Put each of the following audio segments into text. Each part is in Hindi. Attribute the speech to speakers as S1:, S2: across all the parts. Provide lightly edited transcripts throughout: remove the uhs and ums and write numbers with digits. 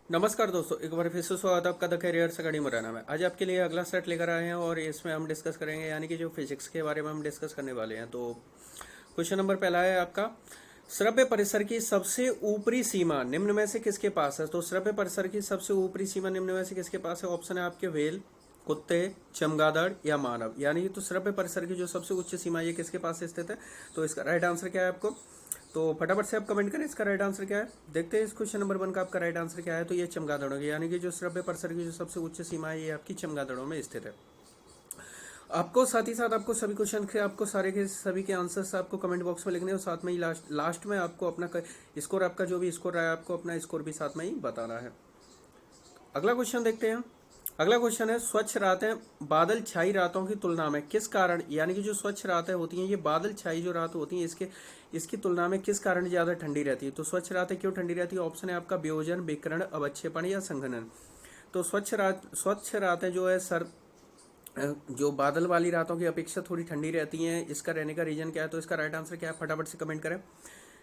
S1: नमस्कार दोस्तों, एक बार फिर से स्वागत है आपका द कैरियर अकेडमी मुरैना में। आज आपके लिए अगला सेट लेकर आए हैं और इसमें हम डिस्कस करेंगे यानी कि जो फिजिक्स के बारे में हम डिस्कस करने वाले हैं। तो क्वेश्चन नंबर पहला है आपका, श्रव्य परिसर की सबसे ऊपरी सीमा निम्न में से किसके पास है। तो श्रव्य परिसर की सबसे ऊपरी सीमा निम्न में से किसके पास है। ऑप्शन है आपके व्हेल, कुत्ते, चमगादड़ या मानव। यानी कि तो श्रव्य परिसर की जो सबसे उच्च सीमा ये किसके पास स्थित है। तो इसका राइट आंसर क्या है आपको, तो फटाफट से आप कमेंट करें इसका राइट आंसर क्या है। देखते हैं इस क्वेश्चन नंबर 1 का आपका राइट आंसर क्या है। तो ये चमगादड़ों की यानी कि जो श्रव्य परिसर की जो सबसे उच्च सीमा है ये आपकी चमगादड़ों में स्थित है। आपको साथ ही साथ आपको सभी क्वेश्चन के आपको सारे के सभी के आंसर्स आपको कमेंट बॉक्स में लिखने और साथ में ही लास्ट में आपको अपना स्कोर, आपका जो भी स्कोर रहा है आपको अपना स्कोर भी साथ में ही बताना है। अगला क्वेश्चन देखते हैं। अगला क्वेश्चन है, स्वच्छ रातें बादल छाई रातों की तुलना में किस कारण, यानी कि जो स्वच्छ रातें होती हैं ये बादल छाई जो रात होती हैं इसकी तुलना में किस कारण ज्यादा ठंडी रहती है। तो स्वच्छ रातें क्यों ठंडी रहती है। ऑप्शन है आपका वियोजन, विकिरण, अवक्षेपण या संघनन। तो स्वच्छ रातें जो है जो बादल वाली रातों की अपेक्षा थोड़ी ठंडी रहती हैं। इसका रहने का रीजन क्या है। तो इसका राइट आंसर क्या है, फटाफट से कमेंट करें।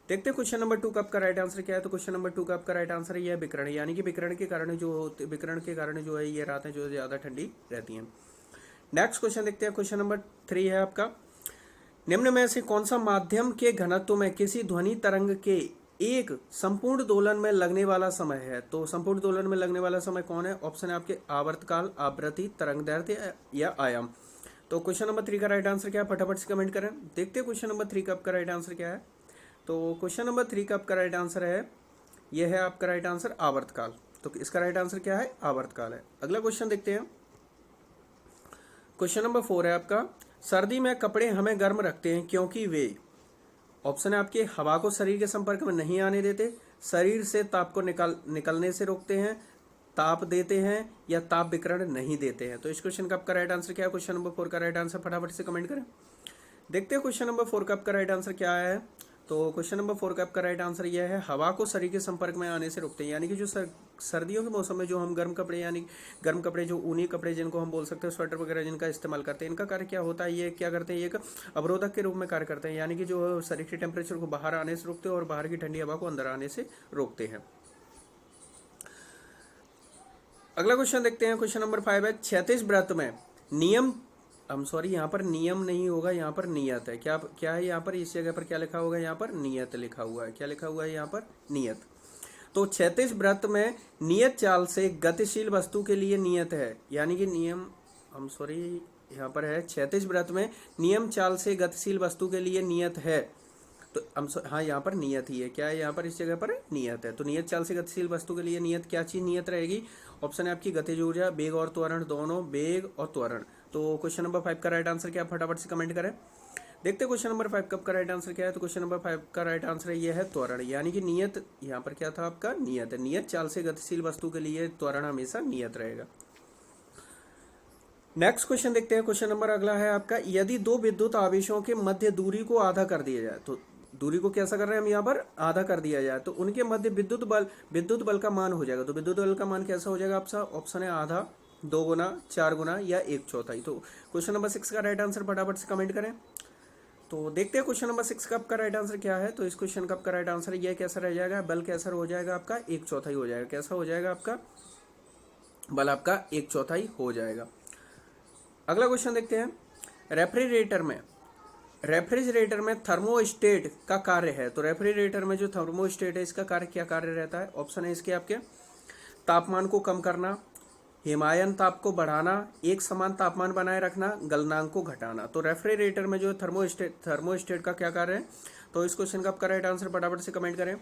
S1: देखते हैं क्वेश्चन नंबर 2 का आपका राइट आंसर क्या है। तो क्वेश्चन नंबर 2 का आपका राइट आंसर ये है विकिरण, यानी कि विकिरण के कारण जो है ये रातें जो ज्यादा ठंडी रहती हैं। नेक्स्ट क्वेश्चन देखते हैं। क्वेश्चन नंबर 3 है आपका, निम्न में से कौन सा माध्यम के घनत्व में किसी ध्वनि तरंग के एक संपूर्ण दोलन में लगने वाला समय है। तो संपूर्ण दोलन में लगने वाला समय कौन है। ऑप्शन है आपके आवर्तकाल, आवृत्ति, तरंगदैर्ध्य या आयाम। तो क्वेश्चन नंबर 3 का राइट आंसर क्या है, फटाफट से कमेंट करें। देखते हैं क्वेश्चन नंबर 3 का आपका राइट आंसर क्या है। तो क्वेश्चन नंबर 3 का आपका राइट आंसर है, यह है आपका राइट आंसर आवर्तकाल। तो इसका राइट आंसर क्या है, आवर्तकाल है। अगला क्वेश्चन देखते हैं। क्वेश्चन नंबर 4 है आपका, सर्दी में कपड़े हमें गर्म रखते हैं क्योंकि वे, ऑप्शन है आपके हवा को शरीर के संपर्क में नहीं आने देते, शरीर से ताप को निकलने से रोकते हैं, ताप देते हैं या ताप विकिरण नहीं देते हैं। तो इस क्वेश्चन का आपका राइट आंसर क्या है। क्वेश्चन नंबर 4 का राइट आंसर फटाफट से कमेंट करें। देखते हैं क्वेश्चन नंबर 4 का आपका राइट आंसर क्या है। तो क्वेश्चन नंबर 4 का आपका राइट आंसर यह है, हवा को शरीर के संपर्क में आने से रोकते हैं। यानी कि जो सर्दियों के मौसम में जो हम गर्म कपड़े, यानी गर्म कपड़े जो ऊनी कपड़े जिनको हम बोल सकते हैं स्वेटर वगैरह जिनका इस्तेमाल करते हैं, इनका कार्य क्या होता है, ये क्या करते हैं, ये एक अवरोधक के रूप में कार्य करते हैं। यानी कि जो शरीर के टेम्परेचर को बाहर आने से रोकते हैं और बाहर की ठंडी हवा को अंदर आने से रोकते हैं। अगला क्वेश्चन देखते हैं। क्वेश्चन नंबर 5 है, क्षैतिज व्रत में नियम, यहाँ पर नियम नहीं होगा, यहाँ पर नियत है। क्या क्या है यहाँ पर, इस जगह पर क्या लिखा होगा, यहाँ पर नियत लिखा हुआ है। क्या लिखा हुआ है यहाँ पर, नियत। तो क्षैतिज व्रत में नियत चाल से गतिशील वस्तु के लिए नियत है, यानी कि नियम, यहाँ पर है क्षैतिज व्रत में नियम चाल से गतिशील वस्तु के लिए नियत है। तो हाँ, यहाँ पर नियत ही है। क्या है यहाँ पर, इस जगह पर नियत है। तो नियत चाल से गतिशील वस्तु के लिए नियत क्या चीज नियत रहेगी। ऑप्शन है आपकी गतिज ऊर्जा, वेग और त्वरण दोनों, वेग और त्वरण। तो क्वेश्चन नंबर 5 का राइट आंसर क्या, फटाफट से कमेंट करें। देखते हैं क्वेश्चन नंबर 5 का राइट आंसर क्या है। तो क्वेश्चन नंबर 5 का राइट आंसर ये है त्वरण, यानी कि नियत, यहाँ पर क्या था आपका, नियत है। नियत चाल से गतिशील वस्तु के लिए त्वरण हमेशा नियत रहेगा। नेक्स्ट क्वेश्चन देखते हैं। क्वेश्चन नंबर अगला है आपका, यदि दो विद्युत आवेशों के मध्य दूरी को आधा कर दिया जाए, तो दूरी को कैसा कर रहे हैं हम, यहाँ पर आधा कर दिया जाए, तो उनके मध्य विद्युत बल का मान हो जाएगा। तो विद्युत बल का मान कैसा हो जाएगा आपका, ऑप्शन है आधा, 2 गुना, 4 गुना या 1/4। तो क्वेश्चन नंबर 6 का राइट आंसर फटाफट से कमेंट करें। तो देखते हैं क्वेश्चन नंबर 6 का आपका राइट आंसर क्या है। तो इस क्वेश्चन का आपका राइट आंसर यह कैसा रह जाएगा, बल कैसा हो जाएगा आपका, 1/4 हो जाएगा। कैसा हो जाएगा आपका, बल आपका 1/4 हो जाएगा। अगला क्वेश्चन देखते हैं। रेफ्रिजरेटर में थर्मोस्टेट का कार्य है। तो रेफ्रिजरेटर में जो थर्मोस्टेट है इसका कार्य क्या कार्य रहता है। ऑप्शन है इसके आपके, तापमान को कम करना, हिमायन ताप को बढ़ाना, एक समान तापमान बनाए रखना, गलनांक को घटाना। तो रेफ्रिजरेटर में जो थर्मोस्टेट का क्या कार्य है। तो इस क्वेश्चन का आपका राइट आंसर फटाफट से कमेंट करें।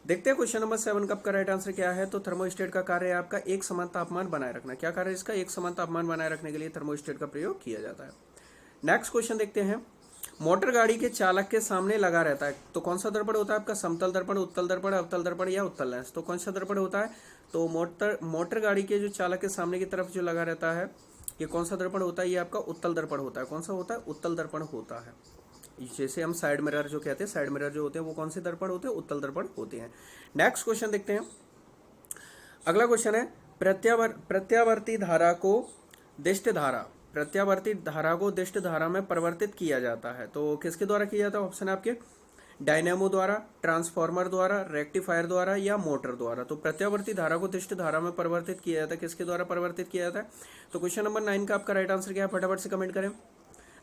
S1: देखते हैं क्वेश्चन नंबर 7 का आपका राइट आंसर क्या है। तो थर्मोस्टेट का कार्य है आपका एक समान तापमान बनाए रखना। क्या कार्य है इसका, एक समान तापमान बनाए रखने के लिए थर्मोस्टेट का प्रयोग किया जाता है। नेक्स्ट क्वेश्चन देखते हैं। मोटर गाड़ी के चालक के सामने लगा रहता है, तो कौन सा दर्पण होता है आपका, समतल दर्पण, उत्तल दर्पण, अवतल दर्पण या उत्तल लेंस। तो कौन सा दर्पण होता है। तो मोटर गाड़ी के जो चालक के सामने की तरफ जो लगा रहता है ये कौन सा दर्पण होता है, ये आपका उत्तल दर्पण होता है। कौन सा होता है, उत्तल दर्पण होता है। जैसे हम साइड मिरर जो कहते हैं, साइड मिरर जो होते हैं वो कौन से दर्पण होते हैं, उत्तल दर्पण होते हैं। नेक्स्ट क्वेश्चन देखते हैं। अगला क्वेश्चन है, प्रत्यावर्ती धारा को दिष्ट धारा को दिष्ट धारा में परिवर्तित किया जाता है। तो किसके द्वारा किया जाता है। ऑप्शन है आपके डायनेमो द्वारा, ट्रांसफार्मर द्वारा, रेक्टिफायर द्वारा या मोटर द्वारा। तो प्रत्यावर्ती धारा को दिष्ट धारा में परिवर्तित किया जाता है, किसके द्वारा परिवर्तित किया जाता है? तो क्वेश्चन नंबर 9 का आपका राइट आंसर क्या है, फटाफट से कमेंट करें।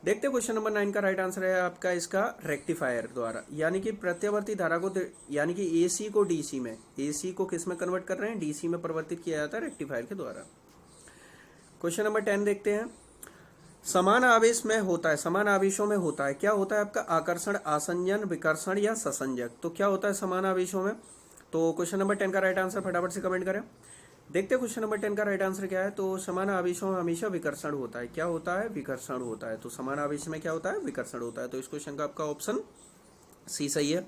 S1: देखते हैं क्वेश्चन नंबर 9 का राइट आंसर है आपका इसका रेक्टिफायर द्वारा, यानी कि प्रत्यावर्ती धारा को यानी कि एसी को डीसी में, एसी को किस में कन्वर्ट कर रहे हैं, डीसी में परिवर्तित किया जाता है रेक्टिफायर के द्वारा। क्वेश्चन नंबर 10 देखते हैं। समान आवेश में होता है, समान आवेशों में होता है, क्या होता है आपका आकर्षण, आसंजन, विकर्षण या ससंजक। तो क्या होता है समान आवेशों में? तो क्वेश्चन नंबर 10 का राइट आंसर फटाफट से कमेंट करें। देखते हैं क्वेश्चन नंबर 10 का राइट आंसर क्या है। तो समान आवेशों में हमेशा विकर्षण होता है, क्या होता है, विकर्षण होता है। तो समान आवेश में क्या होता है, विकर्षण होता है। तो इस क्वेश्चन का आपका ऑप्शन सी सही है।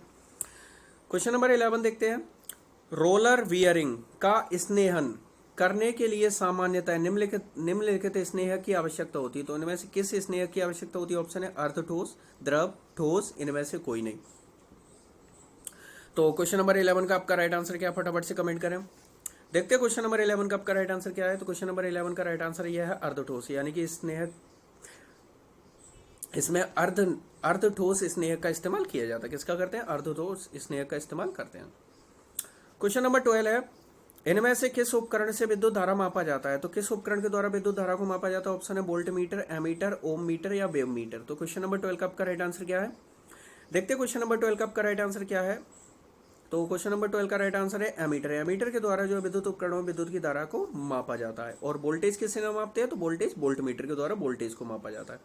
S1: क्वेश्चन नंबर 11 देखते हैं। रोलर वियरिंग का स्नेहन करने के लिए सामान्यतः निम्नलिखित स्नेह की आवश्यकता होती है। तो इनमें से किस स्नेह की आवश्यकता होती है? ऑप्शन है अर्ध ठोस, द्रव, ठोस, इनमें से कोई नहीं। तो क्वेश्चन नंबर 11 का आपका राइट आंसर क्या है, फटाफट से कमेंट करें। देखते हैं क्वेश्चन नंबर 11 का आपका राइट आंसर क्या है। तो क्वेश्चन नंबर 11 का राइट आंसर यह है अर्ध ठोस, यानी कि स्नेह, इसमें अर्ध ठोस स्नेह का इस्तेमाल किया जाता है। किसका करते हैं? अर्ध ठोस स्नेह का इस्तेमाल करते हैं। क्वेश्चन नंबर 12 है। इनमें से किस उपकरण से विद्युत धारा मापा जाता है? तो किस उपकरण के द्वारा विद्युत धारा को मापा जाता है? ऑप्शन है वोल्ट मीटर, एमीटर, ओम मीटर या वेव मीटर। तो क्वेश्चन नंबर 12 का आपका राइट आंसर क्या है। देखते हैं क्वेश्चन नंबर 12 का आपका राइट आंसर क्या है। तो क्वेश्चन नंबर 12 का राइट आंसर है एमीटर। एमीटर के द्वारा जो विद्युत उपकरणों में विद्युत की धारा को मापा जाता है। और वोल्टेज किससे मापते हैं? तो वोल्टेज वोल्ट मीटर के द्वारा वोल्टेज को मापा जाता है।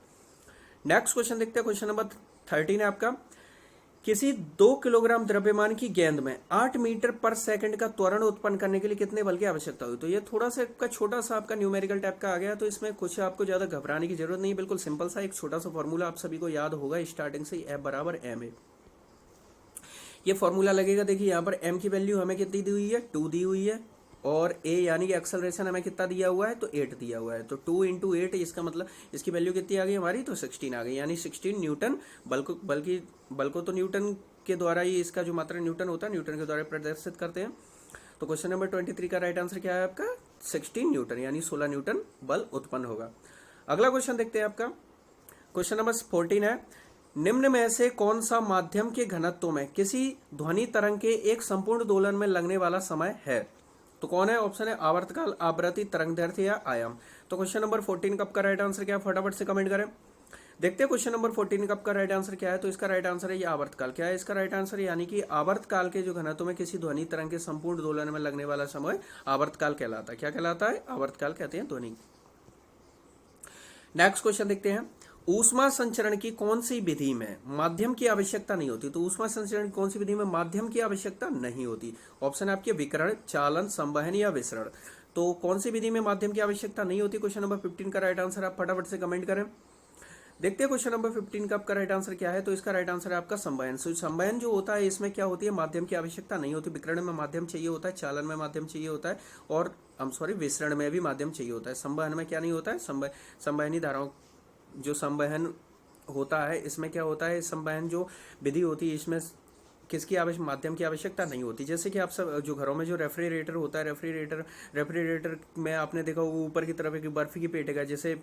S1: नेक्स्ट क्वेश्चन देखते हैं। क्वेश्चन नंबर 13 है आपका। किसी 2 किलोग्राम द्रव्यमान की गेंद में 8 मीटर पर सेकंड का त्वरण उत्पन्न करने के लिए कितने बल की आवश्यकता हुई? तो ये थोड़ा सा आपका छोटा सा आपका न्यूमेरिकल टाइप का आ गया। तो इसमें कुछ आपको ज्यादा घबराने की जरूरत नहीं, बिल्कुल सिंपल सा एक छोटा सा फॉर्मूला आप सभी को याद होगा स्टार्टिंग से, F बराबर m है। ये फॉर्मूला लगेगा। देखिए यहाँ पर m की वैल्यू हमें कितनी दी हुई है, 2 दी हुई है, और a यानी कि एक्सेलरेशन हमें कितना दिया हुआ है, तो 8 दिया हुआ है। तो 2 इंटू 8, इसका मतलब इसकी वैल्यू कितनी आ गई हमारी, तो 16 आ गई, यानी 16 न्यूटन। बल को तो न्यूटन के द्वारा ही, इसका जो मात्रा न्यूटन होता है, न्यूटन के द्वारा प्रदर्शित करते हैं। तो क्वेश्चन नंबर 23 का राइट आंसर क्या है आपका, 16 न्यूटन, यानी 16 न्यूटन बल उत्पन्न होगा। अगला क्वेश्चन देखते हैं आपका। क्वेश्चन नंबर 14 है। निम्न में से कौन सा माध्यम के घनत्व में किसी ध्वनि तरंग के एक संपूर्ण दोलन में लगने वाला समय है? तो कौन है? ऑप्शन है आवर्तकाल, आवृत्ति, तरंगदैर्घ्य या आयाम। तो क्वेश्चन नंबर 14 कब का राइट आंसर क्या है, फटाफट से कमेंट करें। देखते हैं क्वेश्चन नंबर 14 कब का राइट आंसर क्या है। तो इसका राइट आंसर है ये आवर्तकाल। क्या है इसका राइट आंसर? यानी कि आवर्तकाल के जो घनत्व में किसी ध्वनि तरंग के संपूर्ण दोलन में लगने वाला समय आवर्तकाल कहलाता है। क्या कहलाता है? आवर्तकाल कहते हैं ध्वनि। नेक्स्ट क्वेश्चन देखते हैं। ऊष्मा संचरण की कौन सी विधि में माध्यम की आवश्यकता नहीं होती? तो ऊष्मा संचरण की कौन सी विधि में माध्यम की आवश्यकता नहीं होती? ऑप्शन है आपके विकिरण, चालन, संवहन या विसरण। तो कौन सी विधि में माध्यम की आवश्यकता नहीं होती? क्वेश्चन नंबर 15 का राइट आंसर आप फटाफट से कमेंट करें। देखते हैं क्वेश्चन नंबर 15 का आपका राइट आंसर क्या है। तो इसका राइट आंसर है आपका संवहन। संवहन जो होता है इसमें क्या होती है, माध्यम की आवश्यकता नहीं होती। विकिरण में माध्यम चाहिए होता है, चालन में माध्यम चाहिए होता है, और विसरण में भी माध्यम चाहिए होता है। संवहन में क्या नहीं होता है, संवहनी धाराओं जो संवहन होता है इसमें क्या होता है, संवहन जो विधि होती है इसमें किसकी माध्यम की आवश्यकता नहीं होती। जैसे कि आप सब जो घरों में जो रेफ्रिजरेटर होता है, रेफ्रिजरेटर में आपने देखा वो ऊपर की तरफ एक बर्फ की पेटिका, जैसे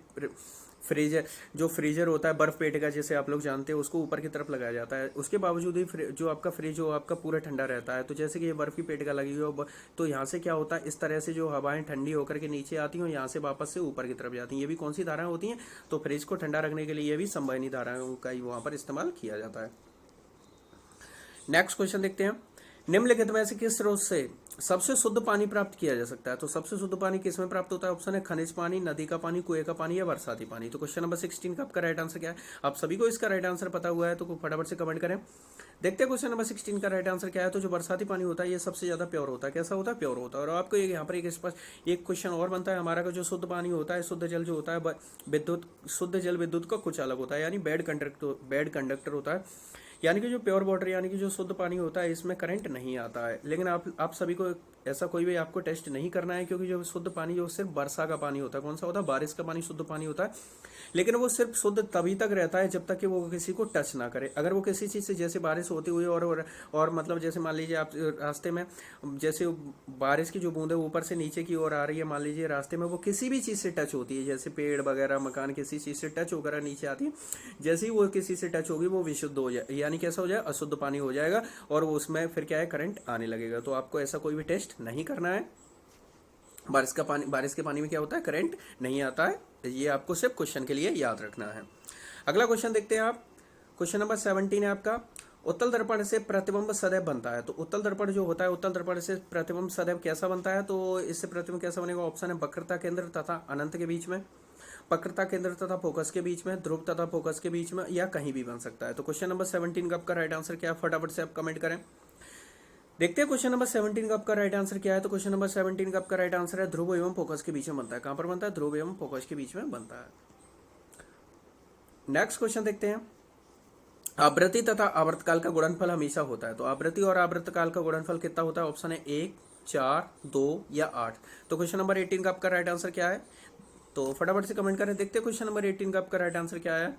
S1: फ्रीजर होता है, बर्फ पेटिका जैसे आप लोग जानते हैं, उसको ऊपर की तरफ लगाया जाता है। उसके बावजूद ही जो आपका फ्रिज हो आपका पूरा ठंडा रहता है। तो जैसे कि ये बर्फ की पेटिका लगी हुई हो, तो यहाँ से क्या होता है, इस तरह से जो हवाएं ठंडी होकर के नीचे आती हैं, यहाँ से वापस से ऊपर की तरफ जाती हैं। ये भी कौन सी धाराएं होती हैं? तो फ्रिज को ठंडा रखने के लिए ये भी संवहनी धाराओं का ही वहां पर इस्तेमाल किया जाता है। नेक्स्ट क्वेश्चन देखते हैं। निम्नलिखित में से किस स्रोत से सबसे शुद्ध पानी प्राप्त किया जा सकता है? तो सबसे शुद्ध पानी किस में प्राप्त होता है? ऑप्शन है खनिज पानी, नदी का पानी, कुएं का पानी या बरसाती पानी। तो क्वेश्चन नंबर 16 का आपका राइट आंसर क्या है? आप सभी को इसका राइट आंसर पता हुआ है तो फटाफट से कमेंट करें। देखते हैं क्वेश्चन नंबर 16 का राइट आंसर क्या है। तो जो बरसाती पानी होता है ये सबसे ज्यादा प्योर होता है। कैसा होता है? प्योर होता है। और आपको यहाँ पर एक क्वेश्चन और बनता है हमारा, जो शुद्ध पानी होता है, शुद्ध जल जो होता है, शुद्ध जल विद्युत का कुछ अलग होता है, यानी बेड कंडक्टर होता है। यानी कि जो प्योर वाटर यानी कि जो शुद्ध पानी होता है इसमें करंट नहीं आता है। लेकिन आप सभी को ऐसा कोई भी आपको टेस्ट नहीं करना है, क्योंकि जो शुद्ध पानी जो सिर्फ वर्षा का पानी होता है, कौन सा होता है, बारिश का पानी शुद्ध पानी होता है, लेकिन वो सिर्फ शुद्ध तभी तक रहता है जब तक कि वो किसी को टच ना करे। अगर वो किसी चीज़ से, जैसे बारिश होती हुई और मतलब जैसे मान लीजिए आप रास्ते में जैसे बारिश की जो बूंदें ऊपर से नीचे की ओर आ रही है, मान लीजिए रास्ते में वो किसी भी चीज़ से टच होती है, जैसे पेड़ वगैरह मकान किसी चीज़ से टच होकर नीचे आती है, जैसे ही वो किसी से टच होगी वो विशुद्ध हो जाए, यानी कैसा हो जाए, अशुद्ध पानी हो जाएगा, और वो उसमें फिर क्या है, करंट आने लगेगा। तो आपको ऐसा कोई भी टेस्ट नहीं करना है। बारिश के पानी में क्या होता है, करंट नहीं आता है। ये आपको सिर्फ क्वेश्चन के लिए याद रखना है। अगला क्वेश्चन देखते हैं आप। क्वेश्चन नंबर 17 है आपका, उत्तल दर्पण से प्रतिबिंब सदैव बनता है। तो उत्तल दर्पण जो होता है, उत्तल दर्पण से प्रतिबिंब सदैव कैसा बनता है, तो इससे प्रतिबिंब कैसा बनेगा, ऑप्शन है वक्रता केंद्र तथा अनंत के बीच में, वक्रता केंद्र तथा फोकस के बीच में, ध्रुव तथा फोकस के बीच में, या कहीं भी बन सकता है। तो क्वेश्चन नंबर 17 का आपका राइट आंसर क्या है, फटाफट से आप कमेंट करें। देखते हैं क्वेश्चन नंबर 17 का आपका राइट आंसर क्या है। तो क्वेश्चन नंबर 17 का आपका राइट आंसर है ध्रुव एवं फोकस के बीच में बनता है। कहां पर बनता है, ध्रुव एवं फोकस के बीच में बनता है। नेक्स्ट क्वेश्चन देखते हैं, आवृत्ति तथा आवर्तकाल का गुणनफल हमेशा होता है। तो आवृत्ति और आवर्तकाल का गुणनफल कितना होता है, ऑप्शन है 1, 4, 2 या 8। तो क्वेश्चन नंबर 18 का आपका राइट आंसर क्या है, तो फटाफट से कमेंट करें। देखते हैं क्वेश्चन नंबर 18 का आपका राइट आंसर क्या है।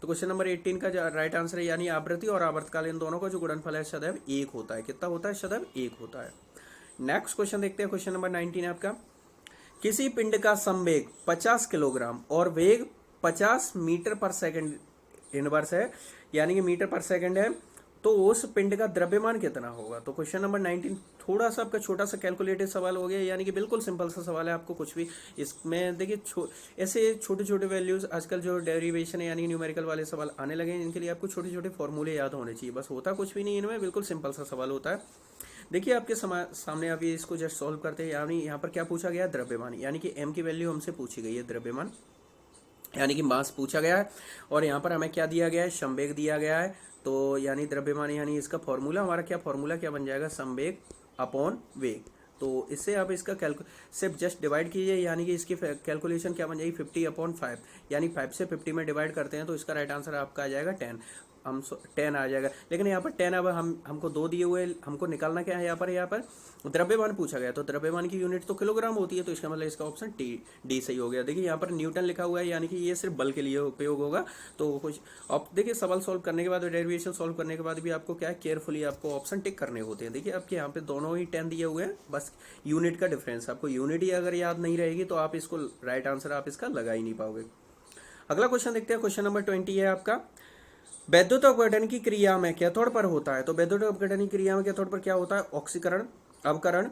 S1: तो क्वेश्चन नंबर 18 का राइट आंसर है, यानी आवृत्ति और आवर्तकाल इन दोनों का जो गुणनफल है सदैव 1 होता है। कितना होता है, सदैव 1 होता है। नेक्स्ट क्वेश्चन देखते हैं, क्वेश्चन नंबर 19 है आपका, किसी पिंड का संवेग 50 किलोग्राम और वेग 50 मीटर पर सेकंड इनवर्स है, यानी कि मीटर पर सेकंड है, तो उस पिंड का द्रव्यमान कितना होगा। तो क्वेश्चन नंबर 19 थोड़ा सा आपका छोटा सा कैलकुलेटेड सवाल हो गया, यानी कि बिल्कुल सिंपल सा सवाल है। आपको कुछ भी इसमें देखिए ऐसे छोटे छोटे वैल्यूज आजकल जो डेरिवेशन है यानी न्यूमेरिकल वाले सवाल आने लगे हैं, इनके लिए आपको छोटे छोटे फॉर्मूले याद होने चाहिए, बस होता कुछ भी नहीं इनमें, बिल्कुल सिंपल सा सवाल होता है। देखिए आपके सामने अभी इसको जस्ट सॉल्व करते हैं। यानी यहाँ पर क्या पूछा गया है, द्रव्यमान, यानी कि m की वैल्यू हमसे पूछी गई है, द्रव्यमान यानी कि मास पूछा गया है, और यहाँ पर हमें क्या दिया गया है, संवेग दिया गया है। तो यानी द्रव्यमान, यानी इसका फॉर्मूला हमारा क्या फॉर्मूला क्या बन जाएगा, संवेग अपॉन वेग। तो इससे आप इसका सिर्फ जस्ट डिवाइड कीजिए, यानी कि इसकी कैलकुलेशन क्या बन जाएगी, 50/5, यानी 5 से 50 में डिवाइड करते हैं तो इसका राइट आंसर आपका आ जाएगा 10। हम 10 आ जाएगा, लेकिन यहाँ पर 10 अब हमको 2 दिए हुए, हमको निकालना क्या है, यहाँ पर द्रव्यमान पूछा गया, तो द्रव्यमान की यूनिट तो किलोग्राम होती है, तो इसका मतलब इसका ऑप्शन डी सही हो गया। देखिए यहाँ पर न्यूटन लिखा हुआ है, यानी कि ये सिर्फ बल के लिए उपयोग होगा। तो कुछ अब देखिए सवाल सॉल्व करने के बाद, डेरिवेशन सॉल्व करने के बाद भी आपको क्या है, केयरफुली आपको ऑप्शन टिक करने होते हैं। देखिए आपके यहाँ पे दोनों ही 10 दिए हुए हैं, बस यूनिट का डिफरेंस, आपको यूनिट ही अगर याद नहीं रहेगी तो आप इसको राइट आंसर आप इसका लगा ही नहीं पाओगे। अगला क्वेश्चन देखते हैं, क्वेश्चन नंबर 20 है आपका, वैद्युत अपघटन की क्रिया में कैथोड पर होता है। तो वैद्युत अपघटन की क्रिया में कैथोड पर क्या होता है, ऑक्सीकरण, अवकरण,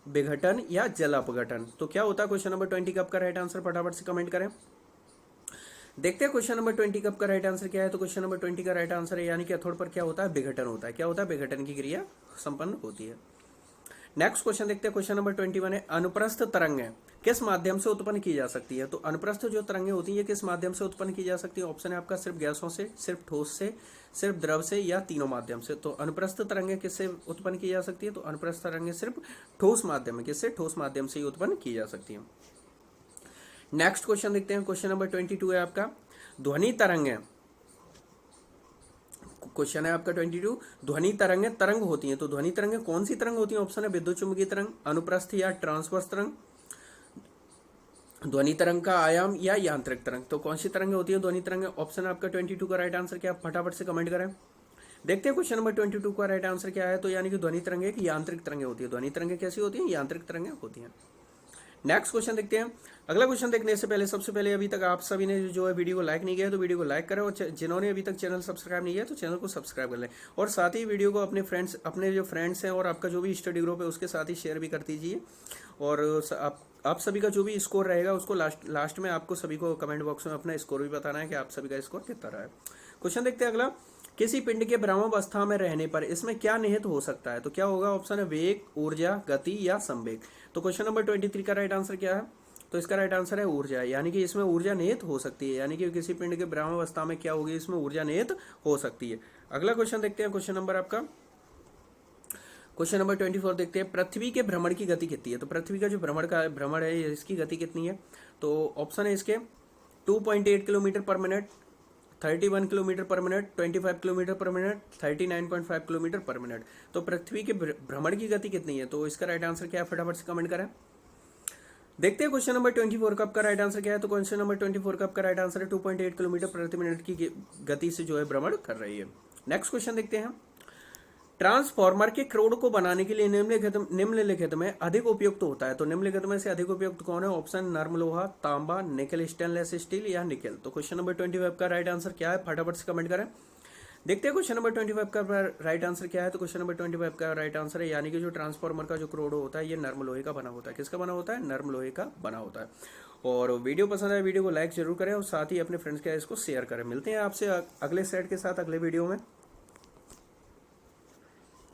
S1: विघटन या जल अपघटन। तो क्या होता है क्वेश्चन नंबर 20 का आपका राइट आंसर, फटाफट से कमेंट करें। देखते हैं क्वेश्चन नंबर 20 का आपका राइट आंसर क्या है। तो क्वेश्चन नंबर 20 का राइट आंसर है, यानी कैथोड पर क्या होता है, विघटन होता है। क्या होता है, विघटन की क्रिया संपन्न होती है। नेक्स्ट क्वेश्चन देखते हैं, क्वेश्चन नंबर 21 है, अनुप्रस्थ तरंगें किस माध्यम से उत्पन्न की जा सकती है। तो अनुप्रस्थ जो तरंगें होती है किस माध्यम से उत्पन्न की जा सकती है, ऑप्शन है आपका सिर्फ गैसों से, सिर्फ ठोस से, सिर्फ द्रव से, या तीनों माध्यम से। तो अनुप्रस्थ तरंगें किससे उत्पन्न की जा सकती है, तो अनुप्रस्थ तरंगें सिर्फ ठोस माध्यम में, किससे, ठोस माध्यम से ही उत्पन्न की जा सकती है। नेक्स्ट क्वेश्चन देखते हैं, क्वेश्चन नंबर 22 है आपका, ध्वनि तरंगें, क्वेश्चन है आपका 22, ध्वनि तरंगें तरंग होती हैं। तो ध्वनि तरंगें कौन सी तरंग होती हैं, ऑप्शन है विद्युत चुम्बकीय तरंग, अनुप्रस्थ या ट्रांसवर्स तरंग, ध्वनि तरंग का आयाम या यांत्रिक तरंग। तो कौन सी तरंगें होती है ध्वनि तरंगें, ऑप्शन है आपका 22 का राइट आंसर क्या, फटाफट से कमेंट करें। देखते हैं क्वेश्चन नंबर 22 का राइट आंसर क्या है। तो यानी कि ध्वनि तरंगें एक यांत्रिक तरंगें होती है। ध्वनि तरंगें कैसी होती हैं, यांत्रिक तरंगें होती हैं। नेक्स्ट क्वेश्चन देखते हैं। अगला क्वेश्चन देखने से पहले सबसे पहले अभी तक आप सभी ने जो है वीडियो को लाइक नहीं किया तो वीडियो को लाइक करें, और जिन्होंने अभी तक चैनल सब्सक्राइब नहीं किया तो चैनल को सब्सक्राइब कर लें, और साथ ही वीडियो को अपने जो फ्रेंड्स हैं और आपका जो भी स्टडी ग्रुप है उसके साथ ही शेयर भी कर दीजिए। और आप सभी का जो भी स्कोर रहेगा उसको लास्ट में आपको सभी को कमेंट बॉक्स में अपना स्कोर भी बताना है कि आप सभी का स्कोर कितना रहा है। क्वेश्चन देखते हैं अगला, किसी पिंड के भ्रमावस्था में रहने पर इसमें क्या निहित हो सकता है। तो क्या होगा, ऑप्शन है वेग, ऊर्जा, गति या संवेग। तो क्वेश्चन नंबर 23 का राइट आंसर क्या है, तो इसका राइट आंसर है ऊर्जा, यानी कि इसमें ऊर्जा निहित हो सकती है, यानी कि किसी पिंड के भ्रमावस्था में क्या होगी, इसमें ऊर्जा निहित हो सकती है। अगला क्वेश्चन देखते हैं, क्वेश्चन नंबर आपका क्वेश्चन नंबर 24 देखते हैं, पृथ्वी के भ्रमण की गति कितनी है। तो पृथ्वी का जो भ्रमण है इसकी गति कितनी है। तो ऑप्शन है इसके 2.8 किलोमीटर पर मिनट, 31 किलोमीटर पर मिनट, 25 किलोमीटर पर मिनट, 39.5 किलोमीटर पर मिनट। तो पृथ्वी के भ्रमण की गति कितनी है? तो इसका राइट आंसर क्या है, फटाफट से कमेंट करें। देखते हैं क्वेश्चन नंबर 24 का आपका राइट आंसर क्या है। तो क्वेश्चन नंबर 24 का आपका राइट आंसर है 2.8 किलोमीटर प्रति मिनट की गति से जो है भ्रमण कर रही है। नेक्स्ट क्वेश्चन देखते हैं। ट्रांसफॉर्मर के क्रोड को बनाने के लिए निम्नलिखित में अधिक उपयुक्त होता है। तो निम्नलिखित में से अधिक उपयुक्त कौन है? ऑप्शन नर्म लोहा, तांबा, निकल स्टेनलेस स्टील या निकल। तो क्वेश्चन नंबर 25 का राइट आंसर क्या है, फटाफट से कमेंट करें। देखते हैं क्वेश्चन नंबर 25 का राइट आंसर क्या है। तो क्वेश्चन नंबर 25 का राइट आंसर है, यानी कि जो ट्रांसफॉर्मर का जो क्रोड होता है ये नर्म लोहे का बना होता है। किसका बना होता है? नर्म लोहे का बना होता है। और वीडियो पसंद आए वीडियो को लाइक जरूर करें और साथ ही अपने फ्रेंड्स के इसको शेयर करें। मिलते हैं आपसे अगले सेट के साथ अगले वीडियो में।